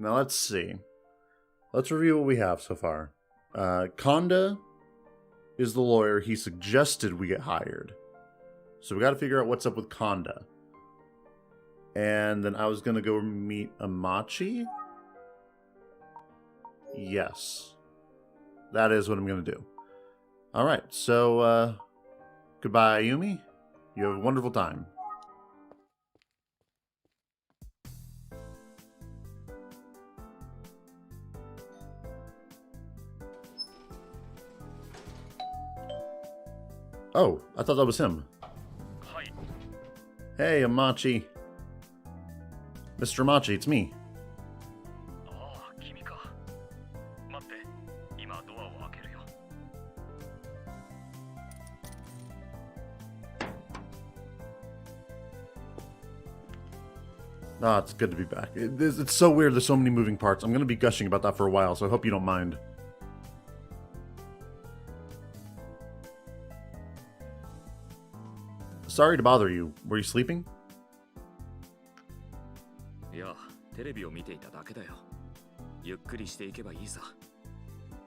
Now let's see. Let's review what we have so far. Konda is the lawyer. He suggested we get hired. So we got to figure out what's up with Konda. And then I was going to go meet Amachi. Yes. That is what I'm going to do. Alright, so, goodbye, Ayumi. You have a wonderful time. Oh, I thought that was him. Hi. Hey, Amachi. Mr. Amachi, it's me. Ah, 君か。待って、今ドアを開けるよ。Ah, it's good to be back. It's so weird, there's so many moving parts. I'm going to be gushing about that for a while, so I hope you don't mind. Sorry to bother you. Were you sleeping? いや、テレビを見ていただけだよ。ゆっくりしていけばいいさ。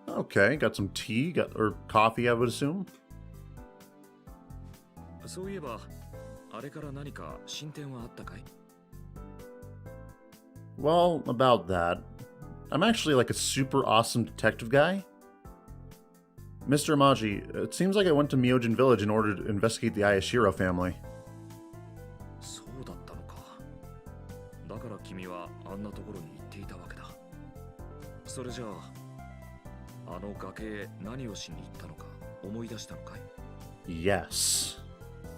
Okay, got some tea, or coffee, I would assume. そういえば、あれから何か進展はあったかい？ Well, about that, I'm actually like a super awesome detective guy. Mr. Amaji, it seems like I went to Myojin Village in order to investigate the Ayashiro family. そうだったのか。だから君はあんなところに行っていたわけだ。それじゃあ、あの崖へ何をしに行ったのか思い出したのかい？ Yes.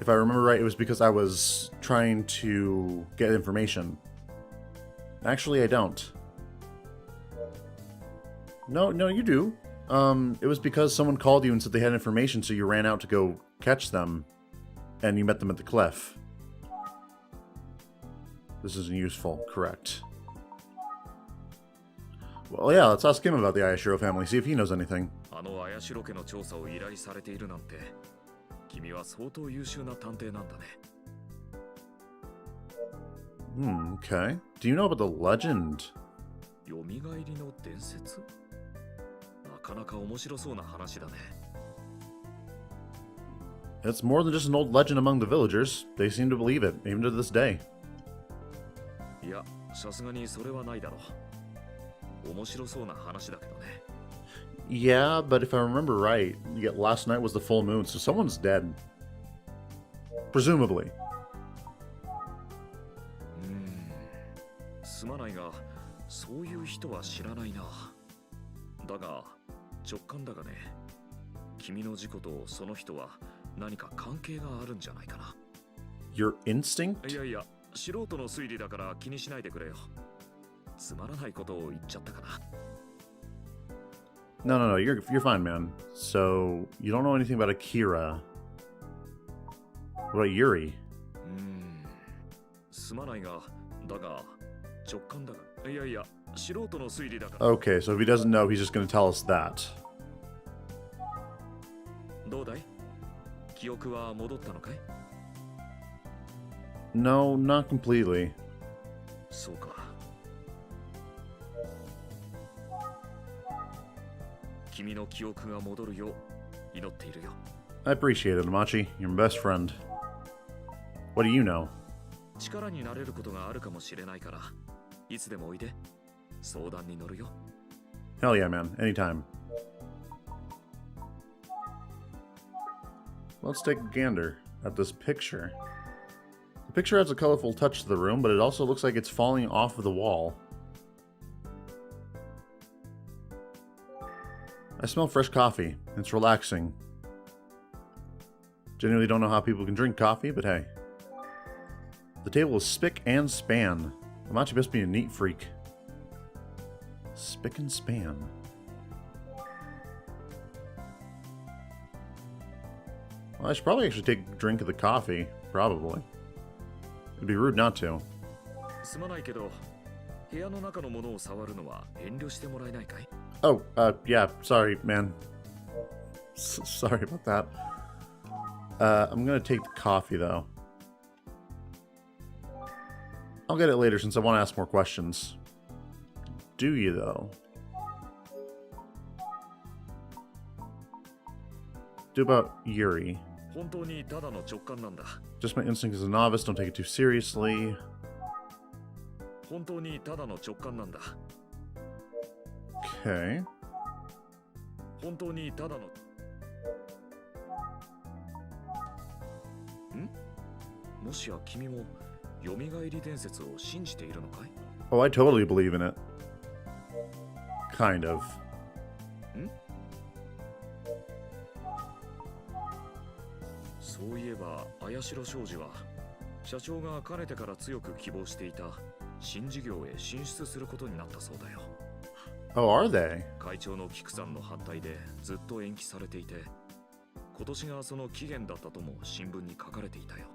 If I remember right, it was because I was trying to get information. Actually, I don't. No, you do. It was because someone called you and said they had information, so you ran out to go catch them, and you met them at the cliff. This isn't useful, correct. Well, yeah, let's ask him about the Ayashiro family, see if he knows anything. あの綾代家の調査を依頼されているなんて、君は相当優秀な探偵なんだね。Okay. Do you know about the legend? 蘇りの伝説？なかなか面白そうな話だね。It's more than just an old legend among the villagers. They seem to believe it, even to this day. いや、さすがにそれはないだろう。面白そうな話だけどね。Yeah, but if I remember right, yet last night was the full moon, so someone's dead. Presumably. すまないが、そういう人は知らないな。だが、直感だがね、君の事故とその人は何か関係があるんじゃないかな。Your instinct? いやいや、素人の推理だから気にしないでくれよ。つまらないことを言っちゃったかな。No, you're fine, man. So, you don't know anything about Akira. What about Yuri? すまないが、だが、直感だが。いやいや、素人の推理だから。Okay, so if he doesn't know, he's just going to tell us that. どうだい？記憶は戻ったのかい？ No, not completely. そうか。君の記憶が戻るよう祈っているよ。I appreciate it, Amachi. You're my best friend. What do you know? 力になれることがあるかもしれないから、いつでもおいで。相談に乗るよ。Hell yeah, man. Anytime. Let's take a gander at this picture. The picture adds a colorful touch to the room, but it also looks like it's falling off of the wall. I smell fresh coffee. It's relaxing. Genuinely don't know how people can drink coffee, but hey. The table is spick and span. Amachi must be a neat freak. Spick and span. Well, I should probably actually take a drink of the coffee. Probably. It'd be rude not to. すまないけど、部屋の中のものを触るのは遠慮してもらえないかい？ Oh, yeah, sorry, man. Sorry about that. I'm gonna take the coffee, though. I'll get it later since I want to ask more questions. Do you, though? Do about Yuri? 本当にただの直感なんだ。 Just my instinct as a novice, don't take it too seriously. 本当にただの直感なんだ。 Okay. 本当にただの。ん？もしや君も蘇り伝説を信じているのかい？ Oh, I totally believe in it. Kind of. ん？そういえば、綾代商事は社長がかねてから強く希望していた新事業へ進出することになったそうだよ。 Oh, are they? 会長の菊さんの反対でずっと延期されていて、今年がその期限だったとも新聞に書かれていたよ。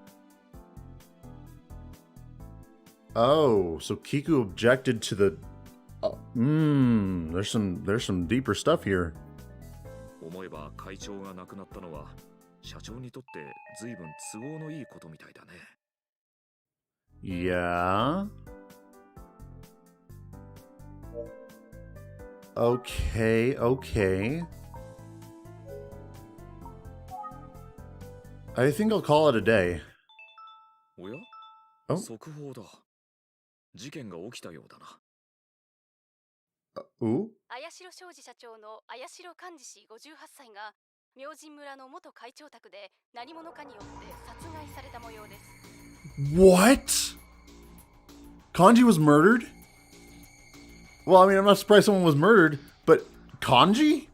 Oh, so Kiku objected to the... there's some deeper stuff here. 思えば会長が亡くなったのは社長にとって随分都合のいいことみたいだね。 Yeah? Okay, okay. I think I'll call it a day. おや？ Oh? 速報だ。事件が起きたようだな。 Ooh? 綾代商事社長の綾代寛治氏58歳が明神村の元会長宅で何者かによって殺害された模様です。 What? Kanji was murdered? Well, I mean, I'm not surprised someone was murdered, but Kanji?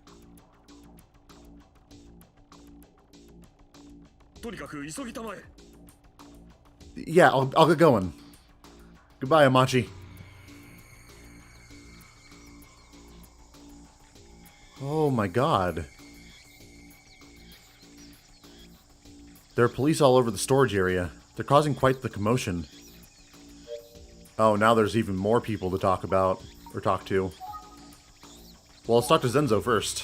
とにかく急ぎたまえ。 Yeah, I'll get going. Goodbye, Amachi. Oh my god. There are police all over the storage area. They're causing quite the commotion. Oh, now there's even more people to talk about, or talk to. Well, let's talk to Zenzo first.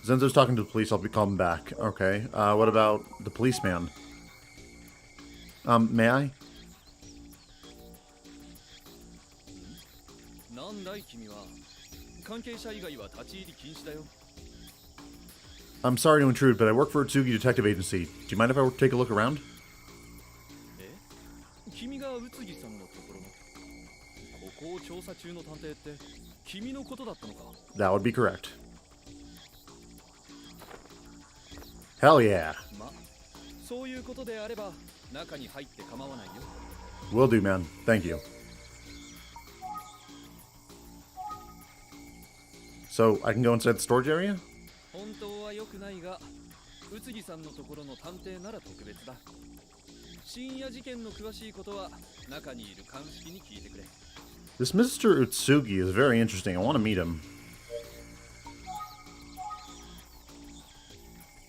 Zenzo's talking to the police, I'll be calling back. Okay, what about the policeman? May I? なんだい君は。関係者以外は立ち入り禁止だよ。 I'm sorry to intrude, but I work for a Tsugi detective agency. Do you mind if I take a look around? え？君が宇津木さんのところのここを調査中の探偵って君のことだったのか？ That would be correct. Hell yeah. ま、そういうことであれば中に入って構わないよ。 Will do, man. Thank you. So, I can go inside the storage area? 本当は良くないが、宇津木さんのところの探偵なら特別だ。深夜事件の詳しいことは中にいる鑑識に聞いてくれ。 This Mr. Utsugi is very interesting. I want to meet him.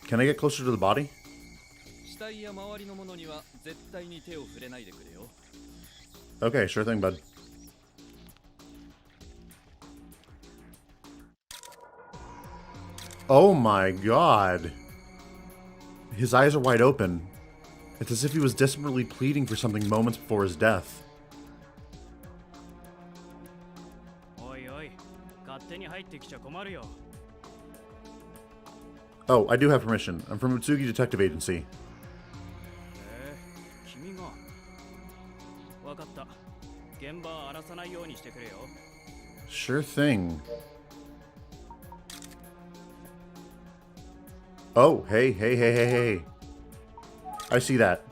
Can I get closer to the body? 死体や周りのものには絶対に手を触れないでくれよ。 Okay, sure thing, bud. Oh my god. His eyes are wide open. It's as if he was desperately pleading for something moments before his death. おいおい、勝手に入ってきちゃ困るよ。 Oh, I do have permission. I'm from Utsugi Detective Agency. 君が。わかった。現場荒らさないようにしてくれよ。 Sure thing. Oh, hey, hey, hey, hey, hey. I see that.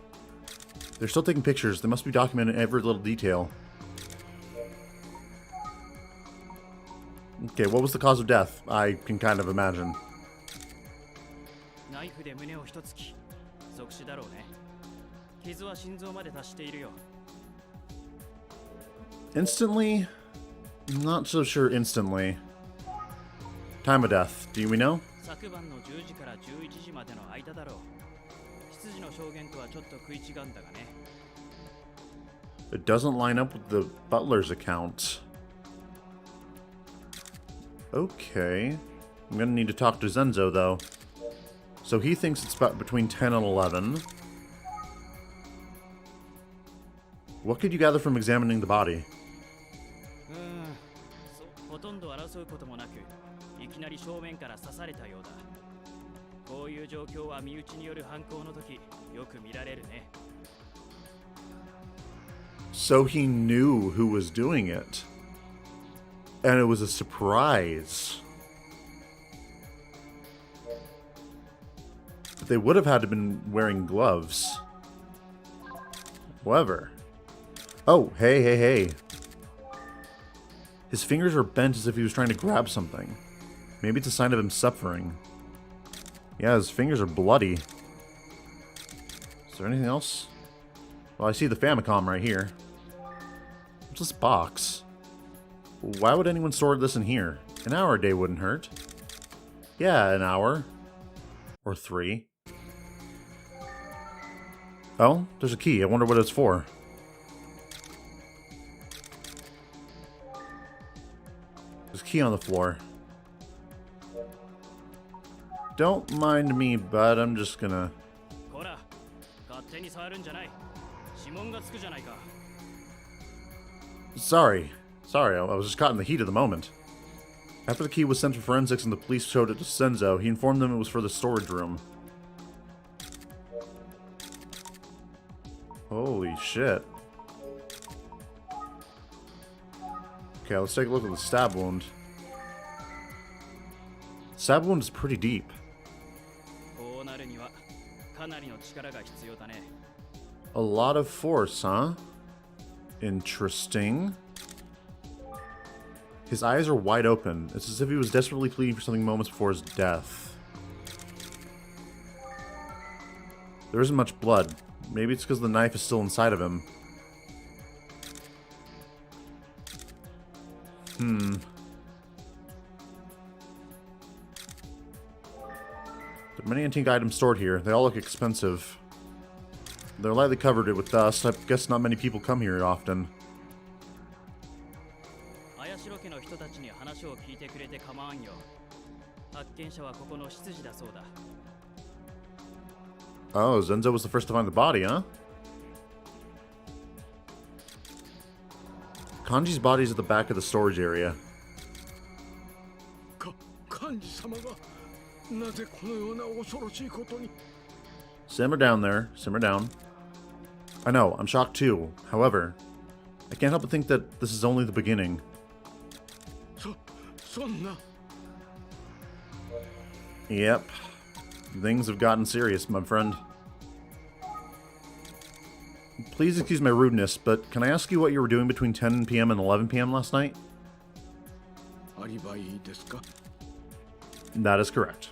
They're still taking pictures. They must be documenting every little detail. Okay, what was the cause of death? I can kind of imagine. ナイフで胸を一突き。即死だろうね。傷は心臓まで達しているよ。 Instantly? Not so sure instantly. Time of death. Do we know? 昨晩の10時から11時までの間だろう。執事の証言とはちょっと食い違うんだがね。 It doesn't line up with the butler's account. Okay. I'm gonna need to talk to Zenzo, though. So he thinks it's about between 10 and 11. What could you gather from examining the body? ほとんど争うこともなく、いきなり正面から刺されたようだ。こういう状況は身内による犯行の時、よく見られるね。So he knew who was doing it. And it was a surprise. But they would have had to have been wearing gloves. However. Oh, hey. His fingers are bent as if he was trying to grab something. Maybe it's a sign of him suffering. Yeah, his fingers are bloody. Is there anything else? Well, I see the Famicom right here. What's this box? Why would anyone store this in here? An hour a day wouldn't hurt. Yeah, an hour. Or 3. Oh, there's a key. I wonder what it's for. There's a key on the floor. Don't mind me, bud. I'm just gonna... Sorry, I was just caught in the heat of the moment. After the key was sent to forensics and the police showed it to Senzo, he informed them it was for the storage room. Holy shit. Okay, let's take a look at the stab wound. Stab wound is pretty deep. A lot of force, huh? Interesting. His eyes are wide open. It's as if he was desperately pleading for something moments before his death. There isn't much blood. Maybe it's because the knife is still inside of him. There are many antique items stored here. They all look expensive. They're lightly covered with dust. I guess not many people come here often. Oh, Zenzo was the first to find the body, huh? Kanji's body is at the back of the storage area. Simmer down there. Simmer down. I know, I'm shocked too. However, I can't help but think that this is only the beginning. Yep. Things have gotten serious, my friend. Please excuse my rudeness, but can I ask you what you were doing between 10 p.m. and 11 p.m. last night? That is correct.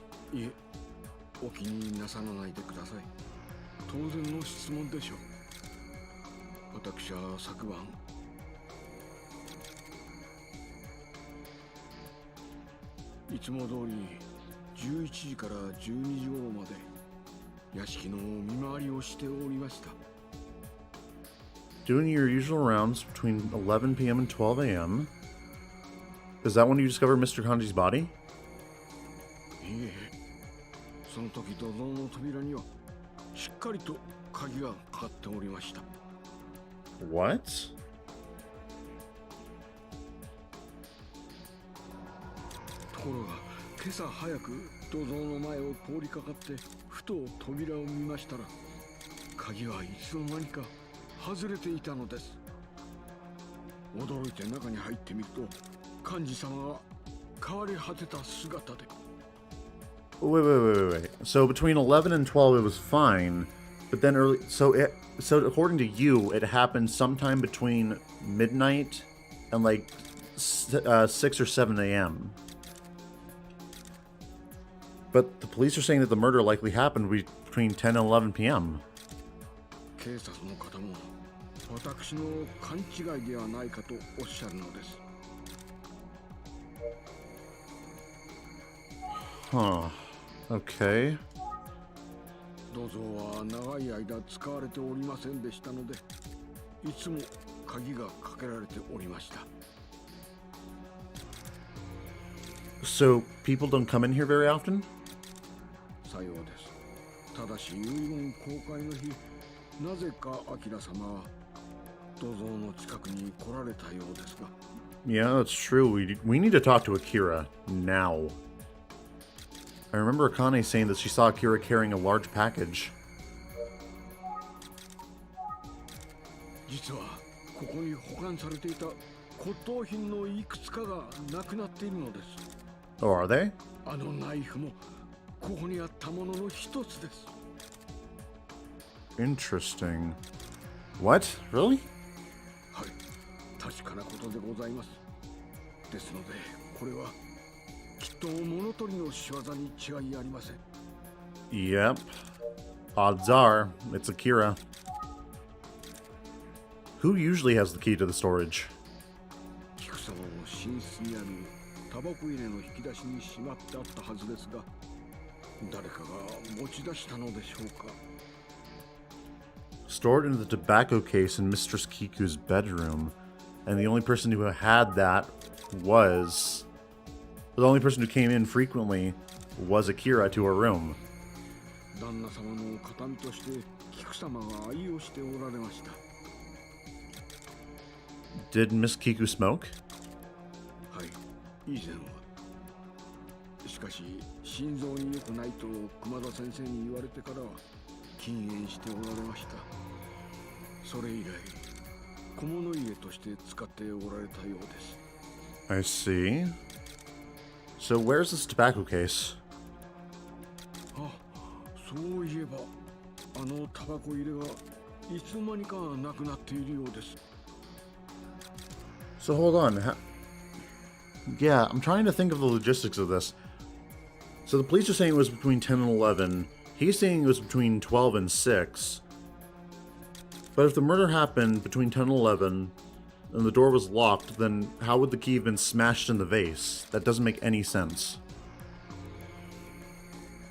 Doing your usual rounds between 11 p.m. and 12 a.m. Is that when you discovered Mr. Kanji's body? What? Wait. So between 11 and 12 it was fine, but then early... So according to you, it happened sometime between midnight and like 6 or 7 a.m. But the police are saying that the murder likely happened between 10 and 11 p.m. Huh. Okay. So people don't come in here very often? Yeah, that's true. We need to talk to Akira now. I remember Akane saying that she saw Akira carrying a large package. 実はここに保管されていた骨董品のいくつかがなくなっているのです。 Oh, are they? あのナイフもここにあったものの一つです。 Interesting. What? Really? はい、確かなことでございます。ですので、これはきっと物取りの仕業に違いありません。 Yep. Odds are, it's Akira. Who usually has the key to the storage? 菊様の寝室にあるタバコ入れの引き出しにしまってあったはずですが、誰かが持ち出したのでしょうか。 Stored in the tobacco case in Mistress Kiku's bedroom. And the only person who had that was... The only person who came in frequently was Akira to her room. 旦那様の形見として菊様が愛用しておられました。 Did Miss Kiku smoke? はい、以前は。しかし、心臓に良くないと熊田先生に言われてからは禁煙しておられました。それ以来、小物入れとして使っておられたようです。 I see. So where's this tobacco case? あ、そういえば、あのタバコ入れがいつの間にかなくなっているようです。 So hold on. Yeah, I'm trying to think of the logistics of this. So the police are saying it was between 10 and 11. He's saying it was between 12 and 6. But if the murder happened between 10 and 11, and the door was locked, then how would the key have been smashed in the vase? That doesn't make any sense.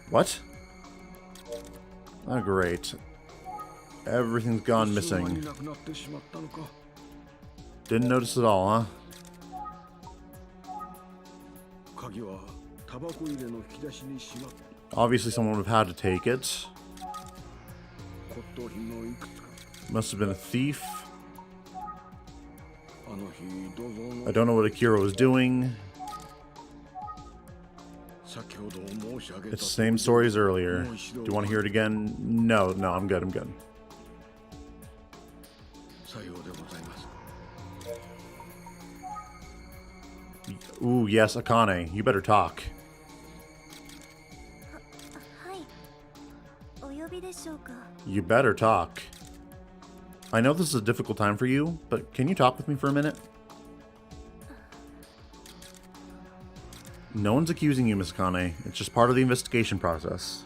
What? Oh, great. Everything's gone missing. Didn't notice at all, huh? 鍵はタバコ入れの引き出しにしまって、 Obviously someone would have had to take it. 骨董品のいくつか。 Must have been a thief. あの日どうぞ。 I don't know what Akira was doing. 先ほど申し上げた。 It's the same story as earlier. Do you want to hear it again? No, I'm good, I'm good. さようでございます。 Ooh, yes, Akane. You better talk. はい。お呼びでしょうか。 You better talk. I know this is a difficult time for you, but can you talk with me for a minute? No one's accusing you, Miss Akane. It's just part of the investigation process.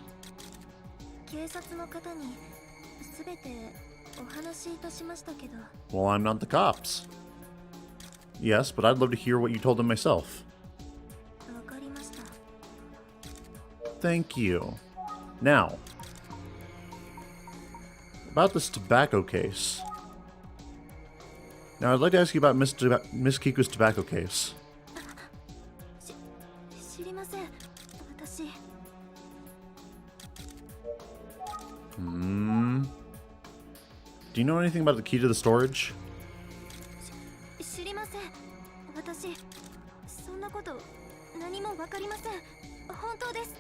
警察の方にすべてお話しいたしましたけど。 Well, I'm not the cops. Yes, but I'd love to hear what you told them myself. わかりました。 Thank you. Now, about this tobacco case. Now, I'd like to ask you about Miss Kiku's tobacco case. 知りません。私。 Do you know anything about the key to the storage? 知りません。私そんなこと何もわかりません。本当です。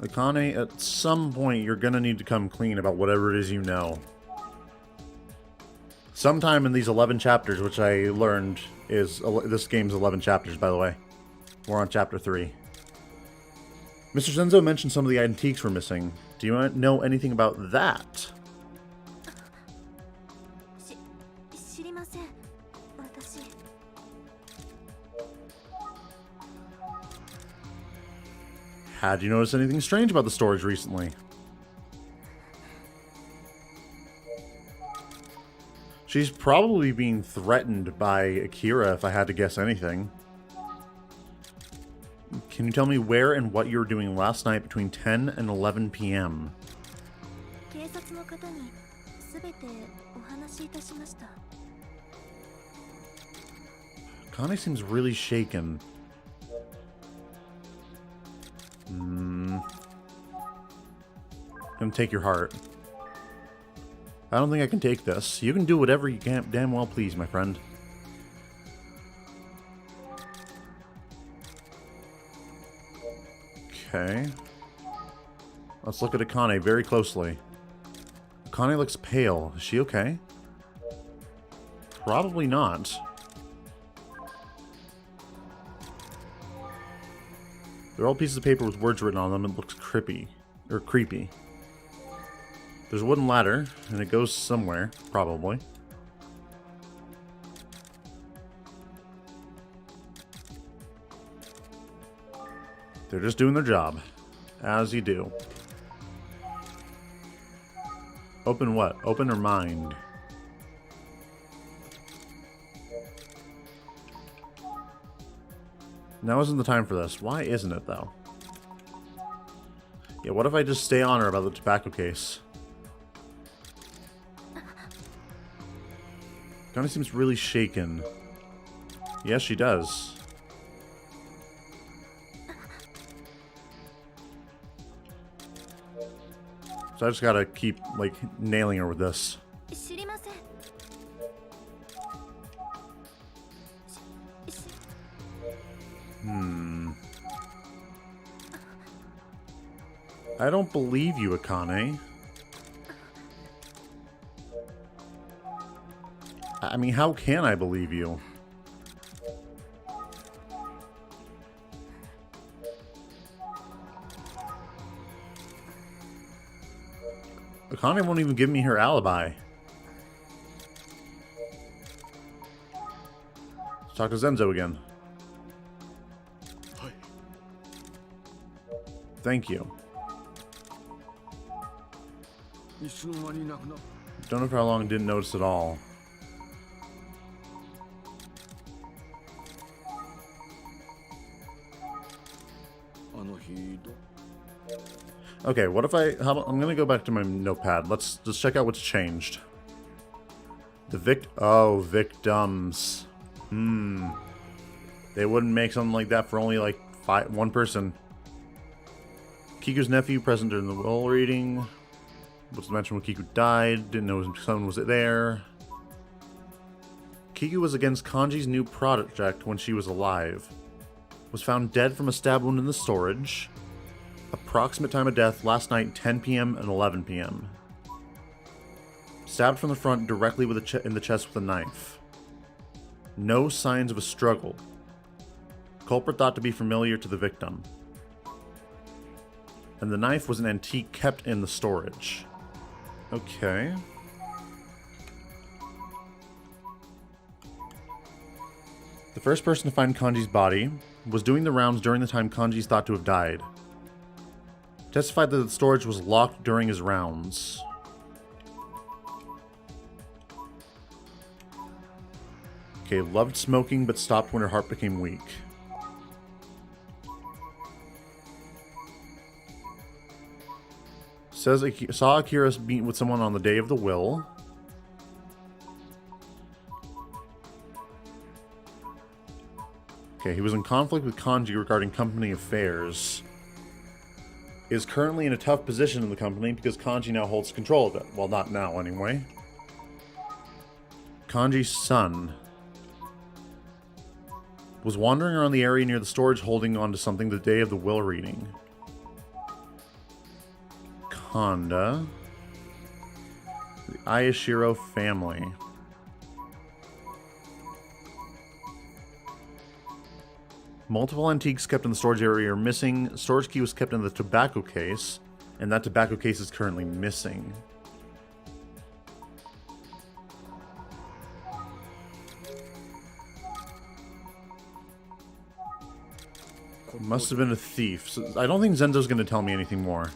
Akane, at some point you're gonna need to come clean about whatever it is you know. Sometime in these 11 chapters, which I learned is... This game's 11 chapters, by the way. We're on chapter 3. Mr. Senzo mentioned some of the antiques were missing. Do you know anything about that? 知りません。私。 Had you noticed anything strange about the storage recently? She's probably being threatened by Akira, if I had to guess anything. Can you tell me where and what you were doing last night between 10 and 11 p.m.? 警察の方にすべてお話しいたしました。 Akane seems really shaken. Gonna take your heart. I don't think I can take this. You can do whatever you can damn well please, my friend. Okay. Let's look at Akane very closely. Akane looks pale. Is she okay? Probably not. They're all pieces of paper with words written on them. It looks creepy. There's a wooden ladder, and it goes somewhere, probably. They're just doing their job. As you do. Open what? Open her mind. Now isn't the time for this. Why isn't it, though? Yeah, what if I just stay on her about the tobacco case? Akane seems really shaken. Yes, she does. So I just gotta keep, like, nailing her with this. 知りません。I don't believe you, Akane. I mean, how can I believe you? Akane won't even give me her alibi. Let's talk to Zenzo again. Thank you. Don't know for how long I didn't notice at all. Okay, what if I'm gonna go back to my notepad. Let's just check out what's changed. The victims. They wouldn't make something like that for only like one person. Kiku's nephew present during the will reading. Was mentioned when Kiku died. Didn't know his son was there. Kiku was against Kanji's new project when she was alive. Was found dead from a stab wound in the storage. Approximate time of death last night 10 p.m. and 11 p.m. Stabbed from the front directly with in the chest with a knife. No signs of a struggle. Culprit thought to be familiar to the victim. And the knife was an antique kept in the storage. Okay. The first person to find Kanji's body was doing the rounds during the time Kanji's thought to have died. Testified that the storage was locked during his rounds. Okay, loved smoking but stopped when her heart became weak. Says saw Akira meet with someone on the day of the will. Okay, he was in conflict with Kanji regarding company affairs. Is currently in a tough position in the company because Kanji now holds control of it. Well, not now, anyway. Kanji's son was wandering around the area near the storage holding onto something the day of the will reading. Honda. The Ayashiro family. Multiple antiques kept in the storage area are missing. Storage key was kept in the tobacco case, and that tobacco case is currently missing. Must have been a thief. So I don't think Zenzo's going to tell me anything more.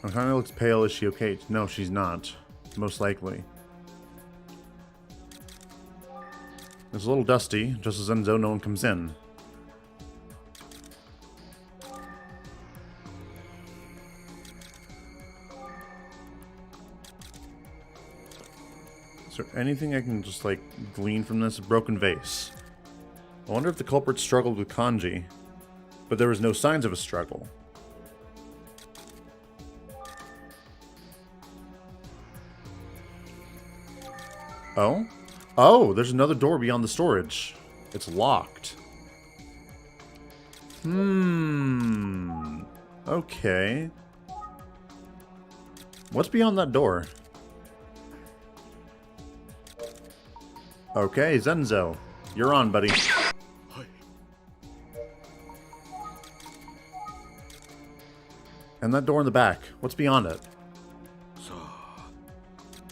Akane looks pale. Is she okay? No, she's not. Most likely. It's a little dusty. Just as Zenzo, no one comes in. Is there anything I can just, like, glean from this? Broken vase. I wonder if the culprit struggled with kanji, but there was no signs of a struggle. Oh? Oh, there's another door beyond the storage. It's locked. Okay. What's beyond that door? Okay, Zenzo. You're on, buddy. And that door in the back. What's beyond it? さあ、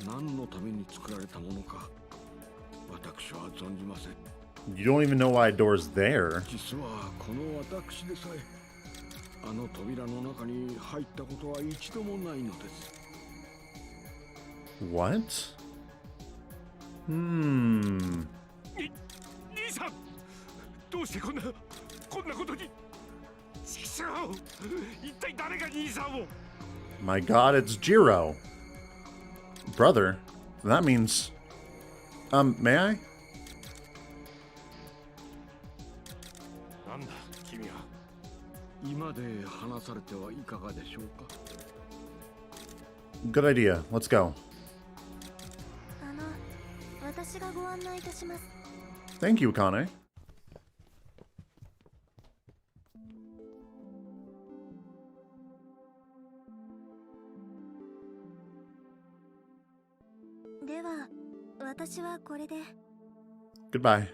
何のために作られたものか、私は存じません。 You don't even know why a door's there. 実はこの私でさえ、あの扉の中に入ったことは一度もないのです。 What? 兄さん、どうしてこんなことに。ちくしょう、一体誰が兄さんを。 My god, it's Jiro. Brother? That means... may I? なんだ、君は。今で話されてはいかがでしょうか。 Good idea. Let's go. 私がご案内いたします。 Thank you, Akane. では、私はこれで。 Goodbye.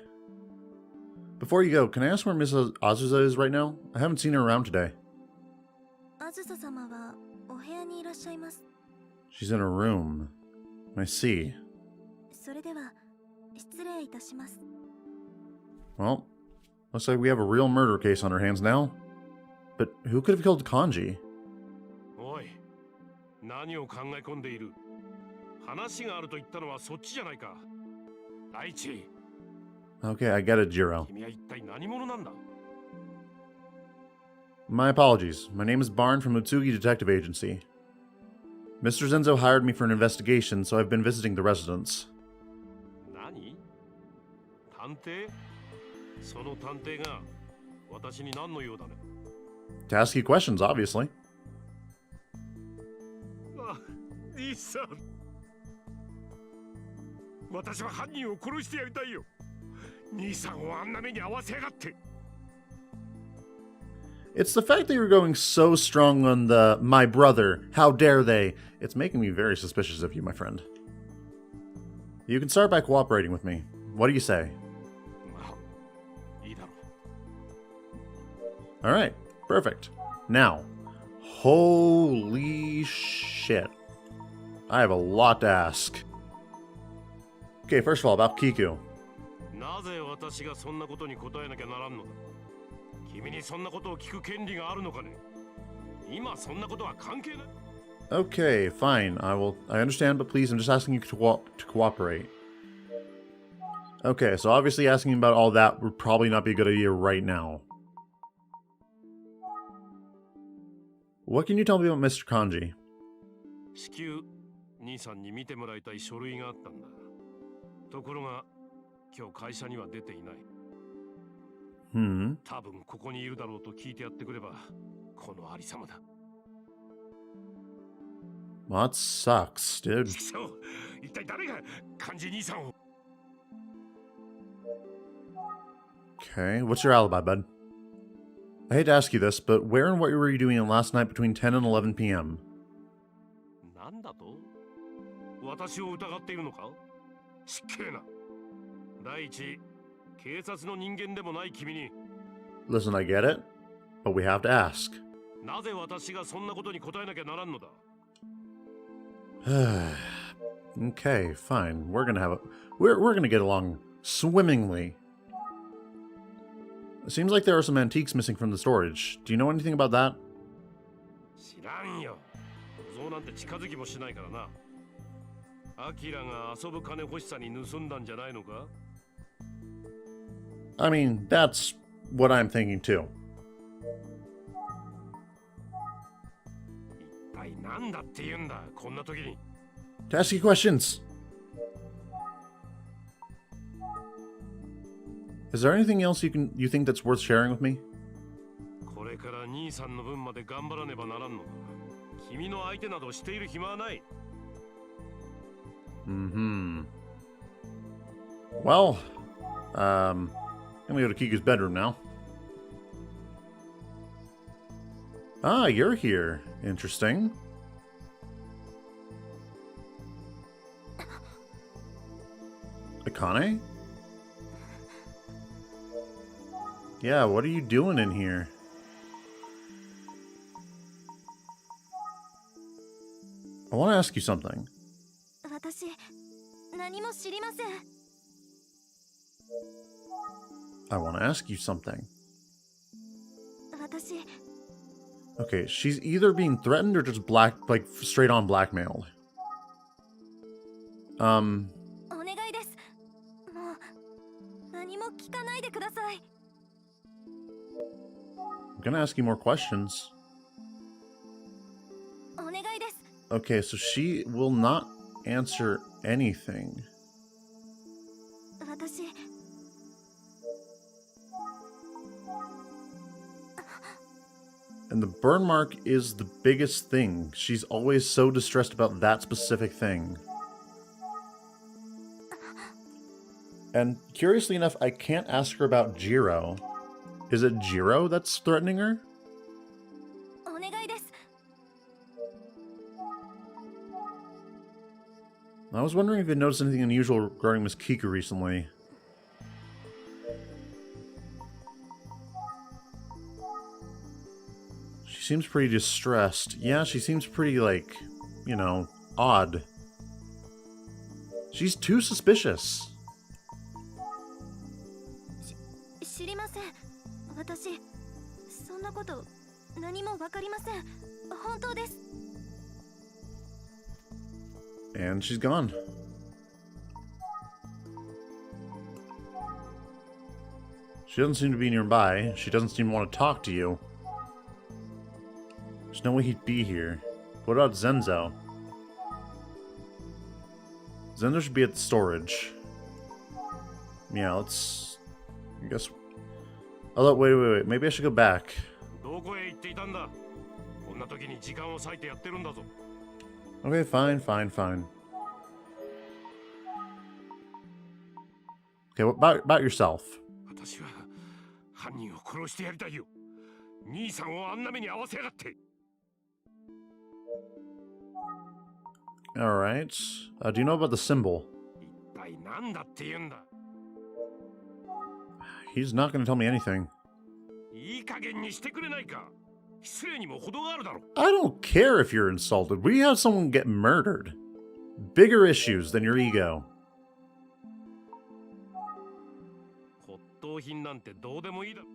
Before you go, can I ask where Mrs. Azusa is right now? I haven't seen her around today. あずさ様はお部屋にいらっしゃいます。 She's in her room. I see. それでは、失礼いたします。 Well, looks like we have a real murder case on our hands now. But who could have killed Kanji? おい、何を考え込んでいる。話があると言ったのはそっちじゃないか。大地。 Okay, I get it, Jiro. 君は一体何者なんだ。 My apologies. My name is Barn from Utsugi Detective Agency. Mr. Zenzo hired me for an investigation, so I've been visiting the residence. 何？探偵？その探偵が私に何の用だね。 To ask you questions, obviously. あ、兄さん。私は犯人を殺してやりたいよ。兄さんをあんな目に遭わせやがって。 It's the fact that you're going so strong on the my brother, how dare they. It's making me very suspicious of you, my friend. You can start by cooperating with me. What do you say? まあ、いいだろう。 Alright, perfect. Now, holy shit. I have a lot to ask. Okay, first of all, about Kiku. なぜ私がそんなことに答えなきゃならんのだ。君にそんなことを聞く権利があるのかね。今そんなことは関係ない。 Okay, fine. I understand, but please, I'm just asking you to cooperate. Okay, so obviously asking about all that would probably not be a good idea right now. What can you tell me about Mr. Kanji? 至急兄さんに見てもらいたい書類があったんだ。ところが今日会社には出ていない。多分ここにいるだろうと聞いてやってくればこのありさまだ。 That sucks, dude. そう、一体誰が漢字兄さんを。 Okay, what's your alibi, bud? I hate to ask you this, but where and what were you doing last night between 10 and 11 p.m.? なんだと？私を疑っているのか？失敬な。第一、警察の人間でもない君に。 Listen, I get it, but we have to ask. なぜ私がそんなことに答えなきゃならんのだ？ Okay, fine. We're gonna get along swimmingly. It seems like there are some antiques missing from the storage. Do you know anything about that? 知らんよ。小僧なんて近づきもしないからな。アキラが遊ぶ金欲しさに盗んだんじゃないのか？ I mean, that's what I'm thinking too. 一体なんだって言うんだ、こんな時に。 To ask you questions. Is there anything else you think that's worth sharing with me? これから兄さんの分まで頑張らねばならんのだ。君の相手などしている暇はない。Mm-hmm. Well, I'm gonna go to Kiku's bedroom now. Ah, you're here. Interesting. Akane? Yeah, what are you doing in here? I want to ask you something. 私、何も知りません。I want to ask you something. 私、 Okay, she's either being threatened or just straight on blackmailed. お願いです。もう、何も聞かないでください。I'm gonna ask you more questions. お願いです。 Okay, so she will not answer anything. 私、 And the burn mark is the biggest thing. She's always so distressed about that specific thing. And curiously enough, I can't ask her about Jiro. Is it Jiro that's threatening her? お願いです。 I was wondering if you noticed anything unusual regarding Miss Kiku recently. She seems pretty distressed. Yeah, she seems pretty, like, you know, odd. She's too suspicious. 知りません。私、そんなこと何もわかりません。本当です。 And she's gone. She doesn't seem to be nearby. She doesn't seem to want to talk to you. There's no way he'd be here. What about Zenzo? Zenzo should be at the storage. Yeah, let's... I guess... Oh, wait. Maybe I should go back. どこへ行っていたんだ。こんな時に時間を割いてやってるんだぞ。Okay, fine. Okay, what about yourself? 私は犯人を殺してやりたいよ。兄さんをあんな目に遭わせやがって。Alright. Do you know about the symbol? 一体何だって言うんだ。He's not going to tell me anything. いい加減にしてくれないか。失礼にも程があるだろ。I don't care if you're insulted. We had someone get murdered. Bigger issues than your ego. 骨董品なんてどうでもいいだろ。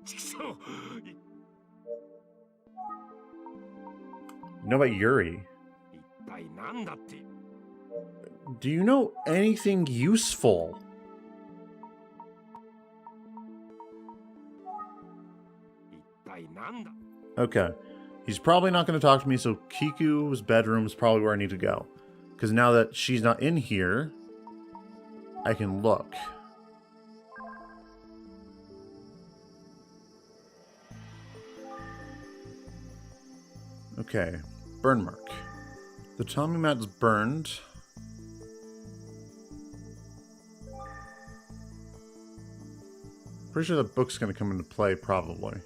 ちくしょう。 You know about Yuri? 一体何だって。 Do you know anything useful? 一体何だ。 Okay. He's probably not going to talk to me, so Kiku's bedroom is probably where I need to go. Because now that she's not in here, I can look. Okay. Burn mark. The Tommy mat's burned. Pretty sure that book's going to come into play, probably.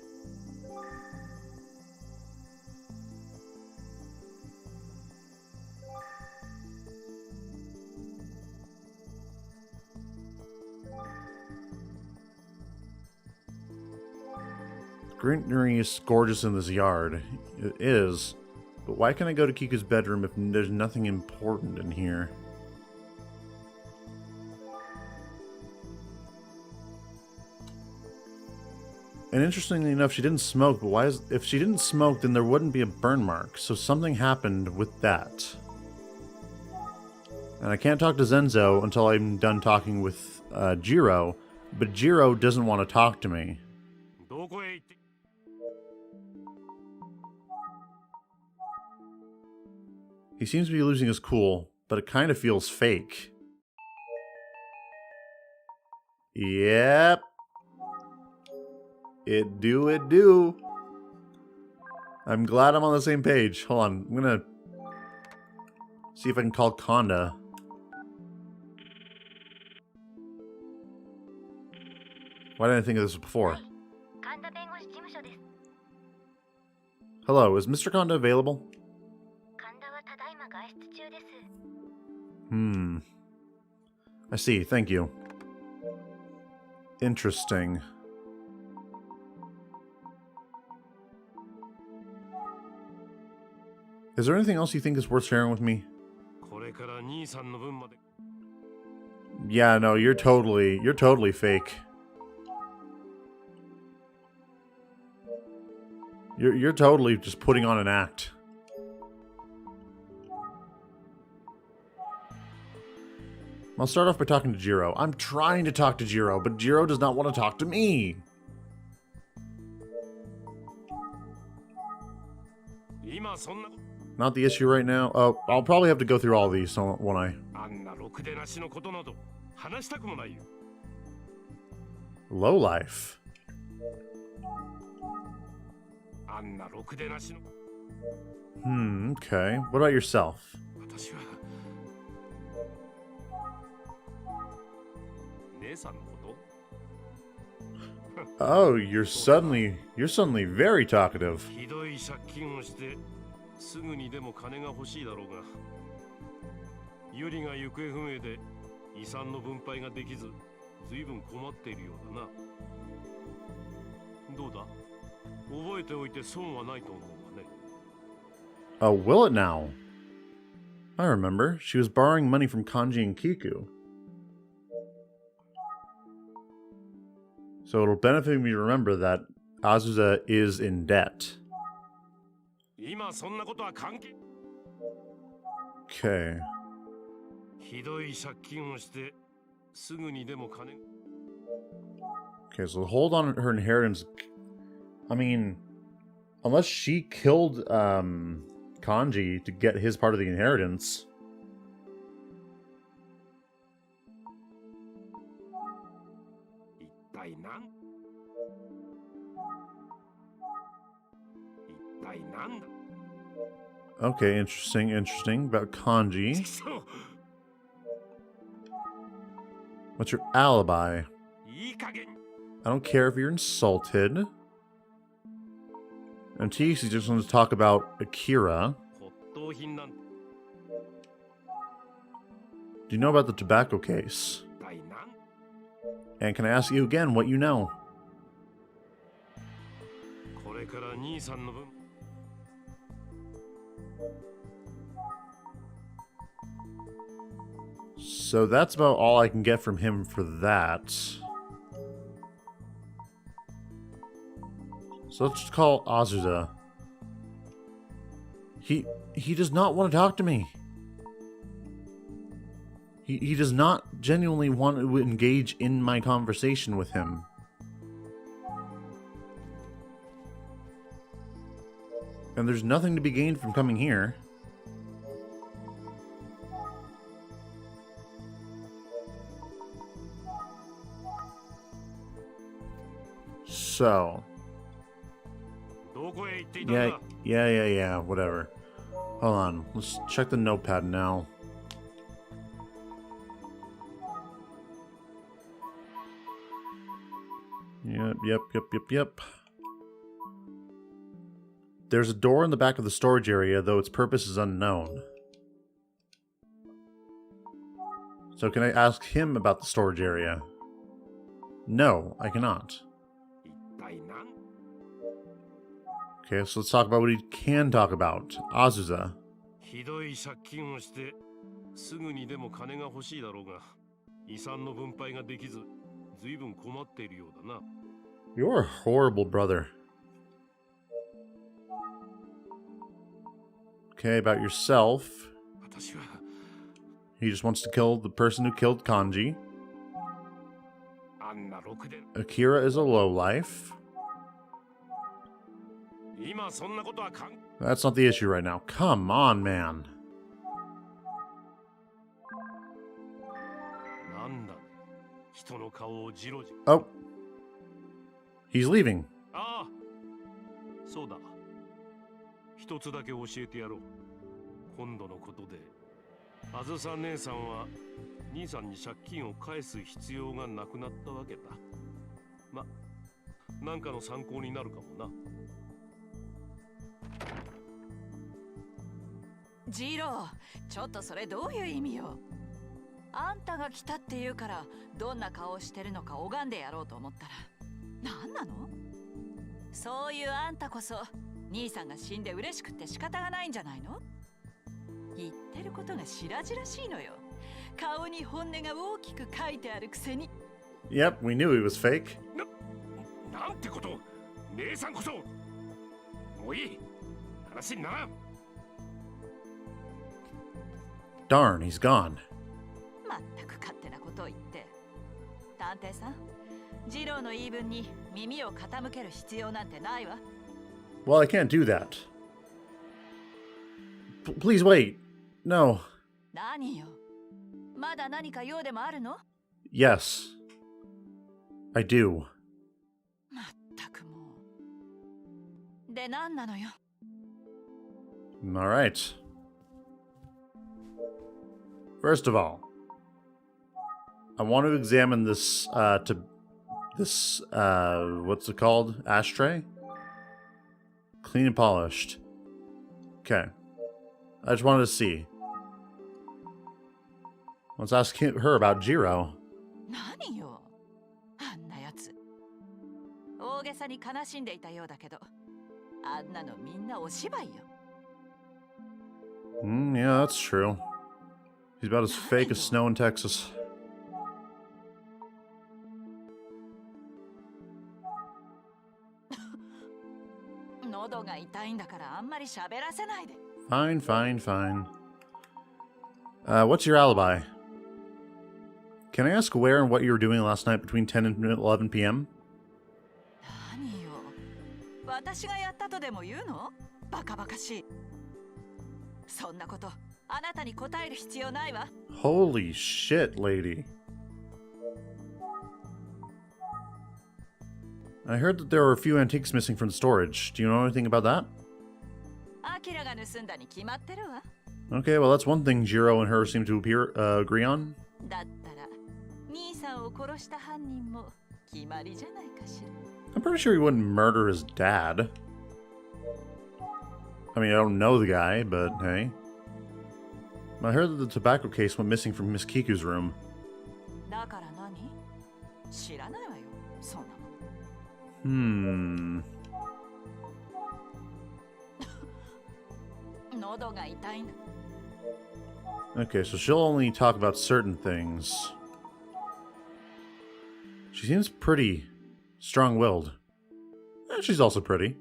Greenery is gorgeous in this yard. It is. But why can't I go to Kiku's bedroom if there's nothing important in here? And interestingly enough, she didn't smoke, but if she didn't smoke, then there wouldn't be a burn mark. So something happened with that. And I can't talk to Zenzo until I'm done talking with Jiro, but Jiro doesn't want to talk to me. どこへ行って。 He seems to be losing his cool, but it kind of feels fake. Yep. It do. I'm glad I'm on the same page. Hold on. I'm gonna see if I can call Konda. Why didn't I think of this before? Hello, is Mr. Konda available? I see, thank you. Interesting. Is there anything else you think is worth sharing with me? Yeah, no, you're totally fake. You're totally just putting on an act. I'll start off by talking to Jiro. I'm trying to talk to Jiro, but Jiro does not want to talk to me. Not the issue right now. Oh, I'll probably have to go through all these, won't I? Lowlife. Okay. What about yourself? Oh, you're suddenly very talkative. すぐにでも金が欲しいだろうが、ユリが行方不明で遺産の分配ができず、随分困っているようだな。どうだ？覚えておいて損はないと思うがね。Oh, will it now? I remember. She was borrowing money from Kanji and Kiku. So it'll benefit me to remember that Azusa is in debt. Okay. Okay, so hold on her inheritance. I mean, unless she killed Kanji to get his part of the inheritance. Okay, interesting about Kanji. What's your alibi? I don't care if you're insulted. And TC just wants to talk about Akira. Do you know about the tobacco case? And can I ask you again what you know? So that's about all I can get from him for that. So let's just call Azusa. He does not want to talk to me. He does not genuinely want to engage in my conversation with him. And there's nothing to be gained from coming here. So. Yeah, whatever. Hold on, let's check the notepad now. Yep. There's a door in the back of the storage area, though its purpose is unknown. So can I ask him about the storage area? No, I cannot. Okay, so let's talk about what he can talk about. Azusa. You're a horrible brother. Okay, about yourself. He just wants to kill the person who killed Kanji. Akira is a lowlife. That's not the issue right now. Come on, man. 人の顔をじろじろ。 Oh. He's leaving. ああ、そうだ。一つだけ教えてやろう。今度のことで、あずさ姉さんは兄さんに借金を返す必要がなくなったわけだ。ま、なんかの参考になるかもな。ジロー、ちょっとそれどういう意味よ。あんたが来たって言うからどんな顔をしてるのか拝んでやろうと思ったら何なの。そういうあんたこそ兄さんが死んで嬉しくて仕方がないんじゃないの。言ってることが白々しいのよ。顔に本音が大きく書いてあるくせに。 Yep, we knew he was fake. なんてこと。姉さんこそ。もういい。話にならん。 Darn, he's gone. まったく勝手なことを言って。探偵さん、ジローの言い分に耳を傾ける必要なんてないわ。 Well, I can't do that. Please wait. No. 何よ。まだ何か用でもあるの。 Yes. I do. まったくもう。で、何なのよ。 All right. First of all, I want to examine this, what's it called? Ashtray? Clean and polished. Okay. I just wanted to see. Let's ask her about Jiro. 何よ。あんなやつ。大げさに悲しんでいたようだけど、あんなのみんなお芝居よ。 Yeah, that's true. He's about as fake as snow in Texas. 喉が痛いんだからあんまり喋らせないで。 Fine, fine, fine. What's your alibi? Can I ask where and what you were doing last night between 10 and 11 p.m.? 何よ。私がやったとでも言うの？バカバカしい。そんなことあなたに答える必要ないわ。 Holy shit, lady. I heard that there were a few antiques missing from the storage. Do you know anything about that? アキラが盗んだに決まってるわ。 Okay, well, that's one thing Jiro and her seem to agree on. だったら兄さんを殺した犯人も決まりじゃないかしら。 I'm pretty sure he wouldn't murder his dad. I mean, I don't know the guy, but hey. I heard that the tobacco case went missing from Miss Kiku's room. だから何？知らないわよ、そんなもの。喉が痛いんだ。 Okay, so she'll only talk about certain things. She seems pretty strong-willed. And she's also pretty.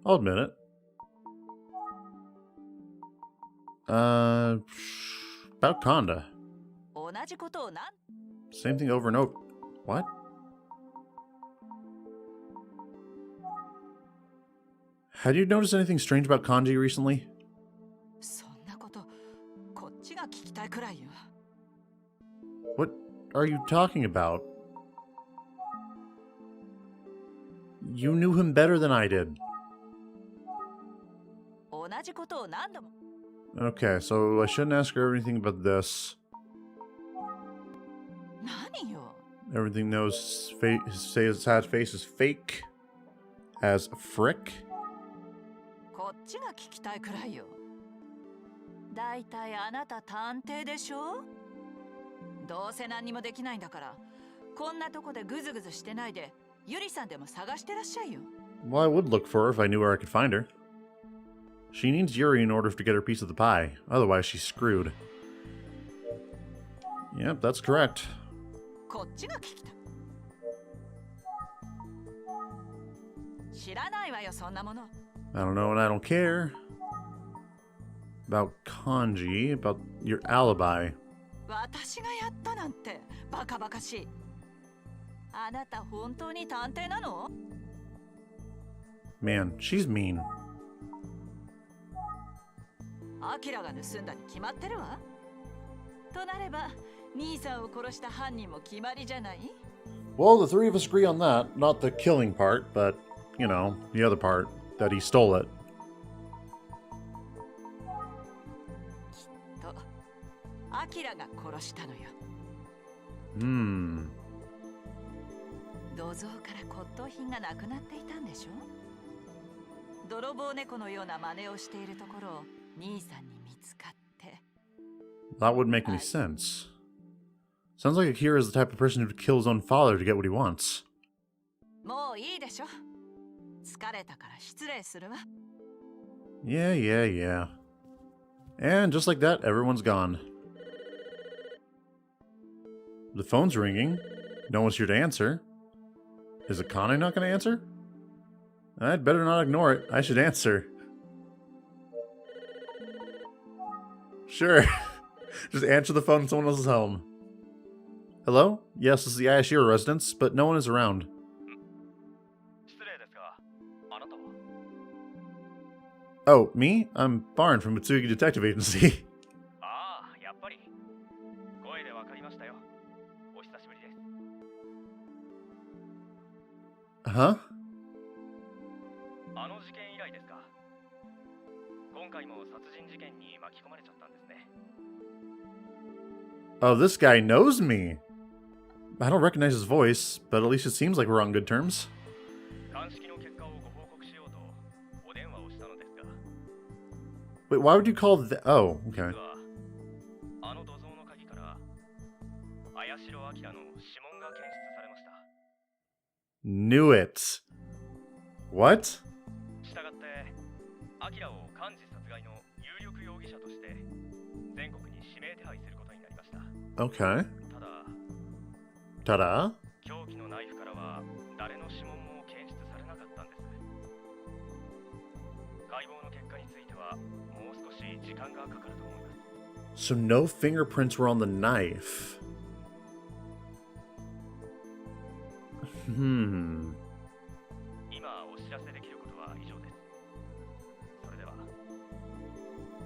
I'll admit it. About Konda. 同じことを何？ Same thing over and over. What? Had you noticed anything strange about Kanji recently? そんなことこっちが聞きたいくらいよ。 What are you talking about? You knew him better than I did. 同じことを何度も。 Okay, so I shouldn't ask her anything about this. 何よ。 Everything knows his sad face is fake. As frick. こっちが聞きたいくらいよ。だいたいあなた探偵でしょ？どうせ何にもできないんだから、こんなとこでグズグズしてないで、ゆりさんでも探してらっしゃいよ。 Well, I would look for her if I knew where I could find her. She needs Yuri in order to get her piece of the pie. Otherwise, she's screwed. Yep, that's correct. こっちが聞きたい。知らないわよ、そんなもの。 I don't know and I don't care. About Kanji, about your alibi. 私がやったなんてバカバカしい。あなた本当に探偵なの？ Man, she's mean. アキラが盗んだに決まってるわ。となれば兄さんを殺した犯人も決まりじゃない？ Well, the three of us agree on that. Not the killing part, but, you know, the other part. That he stole it. きっとアキラが殺したのよ。土蔵から骨董品がなくなっていたんでしょ？泥棒猫のような真似をしているところを兄さんに見つかって。That wouldn't make any sense. Sounds like Akira is the type of person who'd kill his own father to get what he wants. もういいでしょ。疲れたから失礼するわ。Yeah. And just like that, everyone's gone. The phone's ringing. No one's here to answer. Is Akane not going to answer? I'd better not ignore it. I should answer. Sure. Just answer the phone in someone else's home. Hello? Yes, this is the Ayashiro residence, but no one is around. Oh, me? I'm Barn from Mitsugi Detective Agency. Huh? Oh, this guy knows me. I don't recognize his voice, but at least it seems like we're on good terms. Wait, why would you call the... Oh, okay. Knew it. What? Okay. Ta-da. So no fingerprints were on the knife.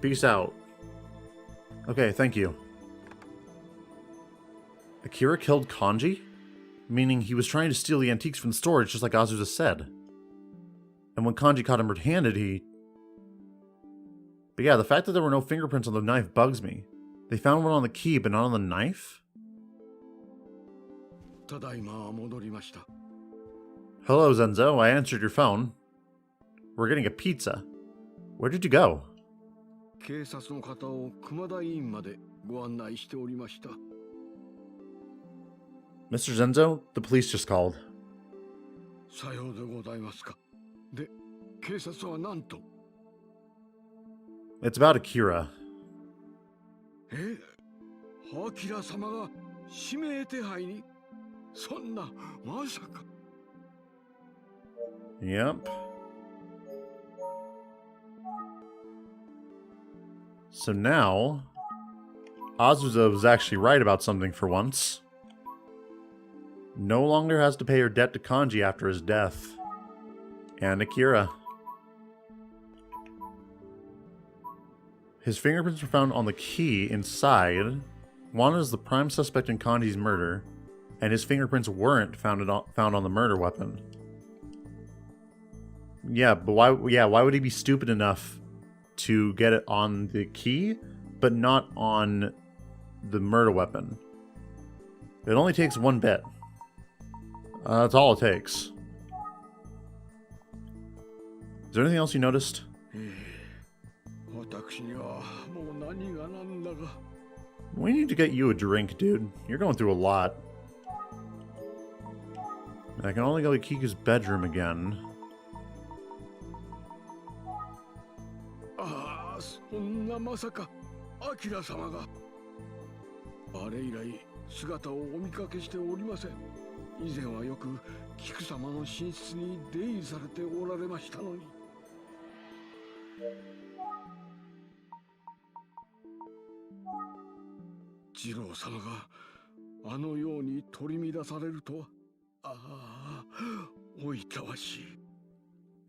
Peace out. Okay, thank you. Akira killed Kanji? Meaning he was trying to steal the antiques from the storage just like Azusa said. And when Kanji caught him red-handed, he... But yeah, the fact that there were no fingerprints on the knife bugs me. They found one on the key, but not on the knife? Hello, Zenzo. I answered your phone. We're getting a pizza. Where did you go? Mr. Zenzo, the police just called. It's about Akira. Yep. So now, Azusa was actually right about something for once. No longer has to pay her debt to Kanji after his death. And Akira. His fingerprints were found on the key inside. Juan is the prime suspect in Kanji's murder, and his fingerprints weren't found on the murder weapon. Yeah, but why would he be stupid enough to get it on the key, but not on the murder weapon? It only takes one bit. That's all it takes. Is there anything else you noticed? We need to get you a drink, dude. You're going through a lot. I can only go to Kiku's bedroom again.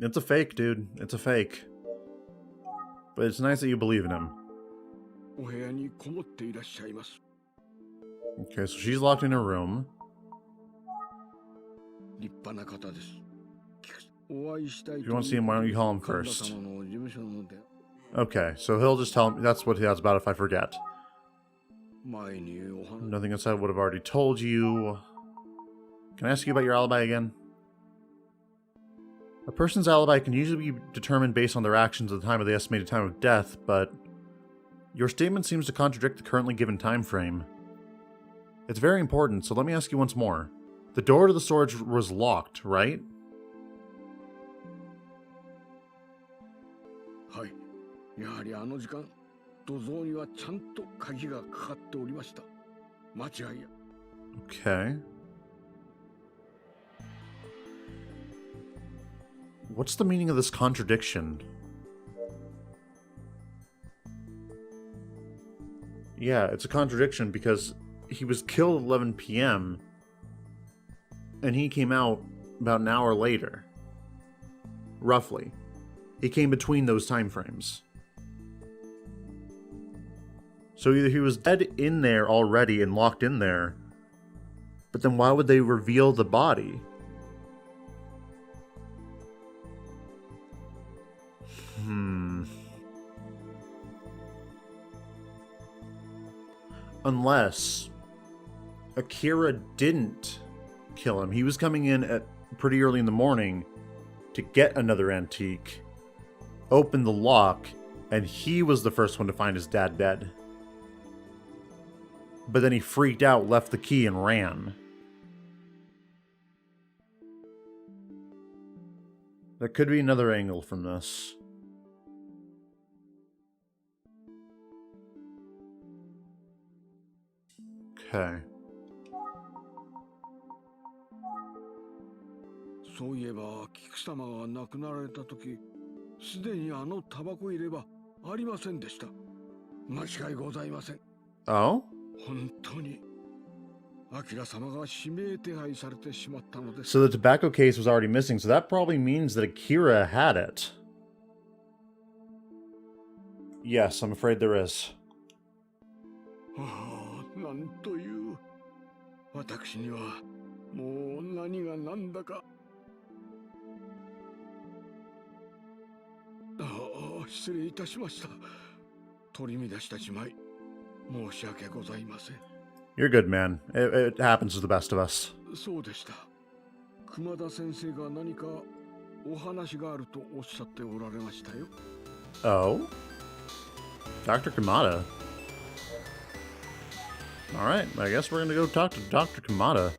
It's a fake, dude. It's a fake. But it's nice that you believe in him. Okay, so she's locked in her room. 立派な方です。お会いしたい If you want to see him, why don't you call him 神田 first? 様の事務所ので Okay, so he'll just tell me. That's what that's about if I forget. 前にお話 Nothing else I would have already told you. Can I ask you about your alibi again? A person's alibi can usually be determined based on their actions at the time of the estimated time of death, but your statement seems to contradict the currently given time frame. It's very important, so let me ask you once more. The door to the storage was locked, right? はい。やはりあの時間、土蔵にはちゃんと鍵がかかっておりました。間違いや。Okay. What's the meaning of this contradiction? Yeah, it's a contradiction because he was killed at 11 p.m. and he came out about an hour later. Roughly. He came between those time frames. So either he was dead in there already and locked in there, but then why would they reveal the body? Unless Akira didn't kill him. He was coming in at pretty early in the morning to get another antique, open the lock, and he was the first one to find his dad dead. But then he freaked out, left the key, and ran. There could be another angle from this. Okay. そういえば、菊様が亡くなられた時、すでにあのタバコ入れはありませんでした。間違いございません。Oh? 本当に、明様が指名手配されてしまったのです。 So the tobacco case was already missing, so that probably means that Akira had it. Yes, I'm afraid there is. ああ、なんという。私にはもう何が何だか。ああ、失礼いたしました。取り乱したしまい、申し訳ございません。 You're good, man. It happens to the best of us. そうでした。熊田先生が何かお話があるとおっしゃっておられましたよ。Oh? Dr. Kamada. Alright, I guess we're gonna go talk to Dr. Kamada.